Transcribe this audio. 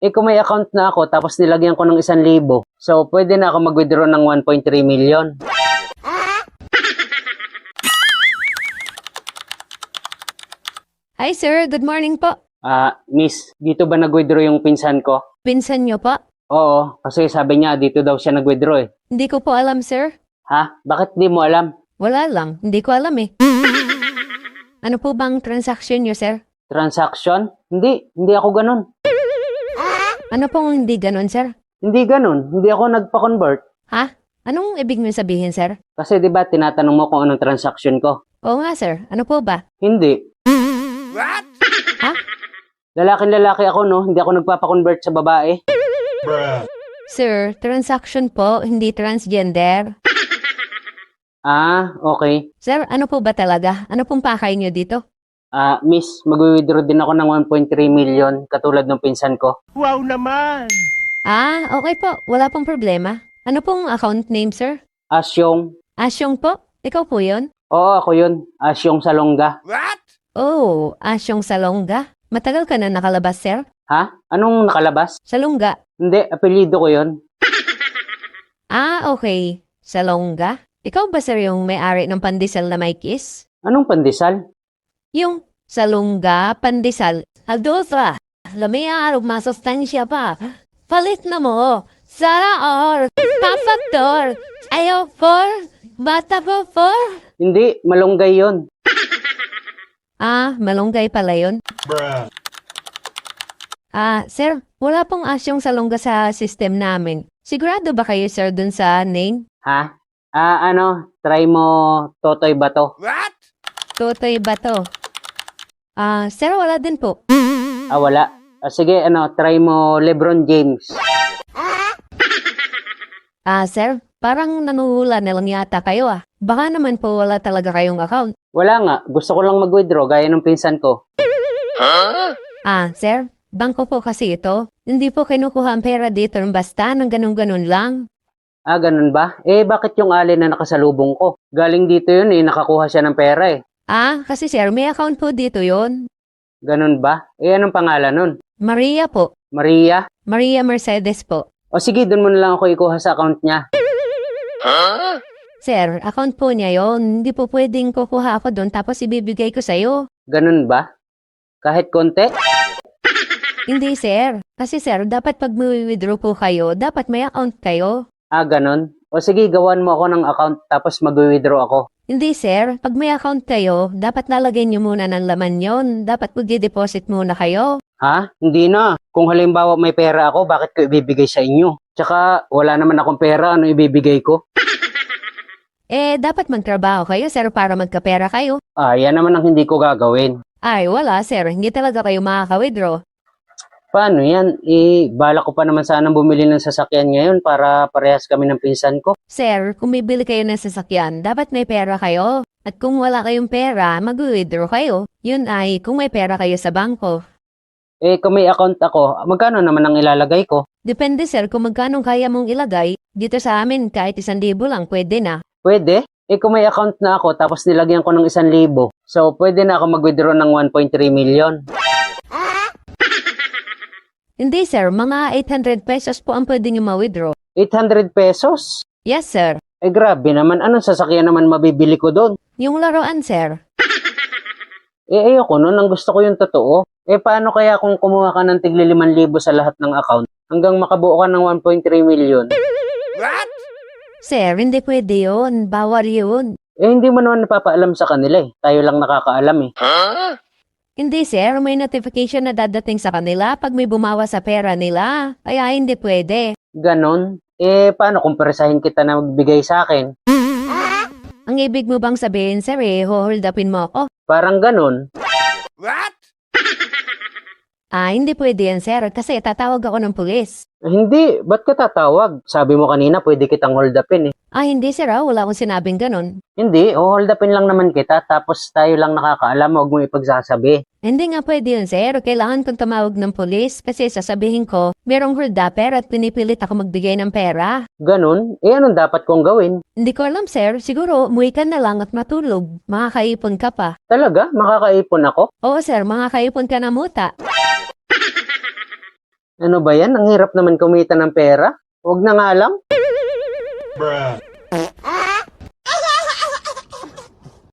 kung may account na ako tapos nilagyan ko ng 1,000, so pwede na ako mag-withdraw ng 1.3 million. Hi sir, good morning po. Miss, dito ba nag-withdraw yung pinsan ko? Pinsan niyo po? Oo, kasi sabi niya dito daw siya nag-withdraw eh. Hindi ko po alam sir. Ha? Bakit di mo alam? Wala lang, hindi ko alam eh. Ano po bang transaction niyo sir? Transaction? Hindi ako ganun. Ano pong hindi ganon sir? Hindi ganun, hindi ako nagpa-convert. Ha? Anong ibig mo sabihin sir? Kasi di ba tinatanong mo kung anong transaction ko? Oo nga sir, ano po ba? Hindi. What? Ha? Lalaki ako no, hindi ako nagpapa-convert sa babae. Sir, transaction po, hindi transgender. Okay. Sir, ano po ba talaga? Ano pong pakay niyo dito? Miss, mag-withdraw din ako ng 1.3 million katulad ng pinsan ko. Wow naman! Okay po, wala pong problema. Ano pong account name sir? Asyong. Asyong po? Ikaw po yun? Oo, ako yun. Asyong Salonga. What? Oh, Asyong Salonga. Matagal ka na nakalabas sir? Ha? Anong nakalabas? Salonga. Hindi, apelyido ko yun. Okay. Salonga? Ikaw ba sir yung may-ari ng pandesal na may kiss? Anong pandesal? Yung Salonga pandesal. Adulta, lamia masustansya pa. Palit na mo. Sara or papaktor. Ayaw for. Bata po for. Hindi, malunggay yun. Malunggay pala yun. Sir, wala pong Asyong Salonga sa system namin. Sigurado ba kayo sir dun sa name? Ha? Try mo Totoy Bato. What? Totoy ba to? Sir, wala din po. Wala. Sige, try mo Lebron James. Sir, parang nanuhula na lang yata kayo Baka naman po wala talaga kayong account. Wala nga, gusto ko lang mag-withdraw gaya ng pinsan ko. Sir, bangko po kasi ito. Hindi po kinukuha ang pera dito ng basta ng ganun-ganun lang. Ganun ba? Bakit yung alin na nakasalubong ko? Galing dito yun nakakuha siya ng pera Kasi sir, may account po dito yon. Ganun ba? Anong pangalan nun? Maria po. Maria? Maria Mercedes po. O sige, dun mo na lang ako ikuha sa account niya. Sir, account po niya yon. Hindi po pwedeng kukuha ako doon tapos ibibigay ko sa'yo. Ganun ba? Kahit konti? Hindi sir. Kasi sir, dapat pag withdraw po kayo, dapat may account kayo. Ganun? O sige, gawan mo ako ng account tapos mag-withdraw ako. Hindi sir, pag may account kayo, dapat nalagay niyo muna ng laman yon. Dapat mag-deposit muna kayo. Ha? Hindi na. Kung halimbawa may pera ako, bakit ko ibibigay sa inyo? Tsaka, wala naman akong pera, ano ibibigay ko? Dapat magtrabaho kayo sir para magkapera kayo. Yan naman ang hindi ko gagawin. Wala sir, hindi talaga kayo makaka-withdraw. Paano yan? Balak ko pa naman sanang bumili ng sasakyan ngayon para parehas kami ng pinsan ko. Sir, kung bibili kayo ng sasakyan, dapat may pera kayo. At kung wala kayong pera, mag-withdraw kayo. Yun ay kung may pera kayo sa bangko. Kung may account ako, magkano naman ang ilalagay ko? Depende sir kung magkano kaya mong ilagay. Dito sa amin, kahit 1,000 lang, pwede na. Pwede? Kung may account na ako tapos nilagyan ko ng 1,000, so pwede na ako mag-withdraw ng 1.3 million. Hindi sir, mga 800 pesos po ang pwede nyo ma-withdraw. 800 pesos? Yes sir. Grabe naman. Anong sasakyan naman mabibili ko doon? Yung laruan sir. Ayoko nun. Ang gusto ko yung totoo. Paano kaya kung kumuha ka ng tigli 5,000 sa lahat ng account hanggang makabuo ka ng 1.3 million? What? Sir, hindi pwede yun. Bawal yun. Hindi mo naman napapaalam sa kanila Tayo lang nakakaalam Hindi sir, may notification na dadating sa kanila pag may bumawa sa pera nila. Kaya hindi pwede. Ganon? Paano kung peresahin kita na magbigay sa akin? Ang ibig mo bang sabihin sir hold upin mo ako? Parang ganon. What? Hindi pwede yan sir kasi tatawag ako ng pulis. Hindi, ba't ka tatawag? Sabi mo kanina pwede kitang hold upin Hindi sir wala akong sinabing ganon. Hindi, hold upin lang naman kita tapos tayo lang nakakaalam, huwag mo ipagsasabi. Hindi nga pwede yun sir, kailangan kong tumawag ng pulis kasi sasabihin ko merong hold upper at pinipilit ako magbigay ng pera. Ganon? Anong dapat kong gawin? Hindi ko alam sir, siguro umuwi ka na lang at matulog. Makakaipon ka pa. Talaga? Makakaipon ako? Oo sir, makakaipon ka na muta. Ano ba yan? Ang hirap naman kumita ng pera. Huwag na nga lang. Bruh.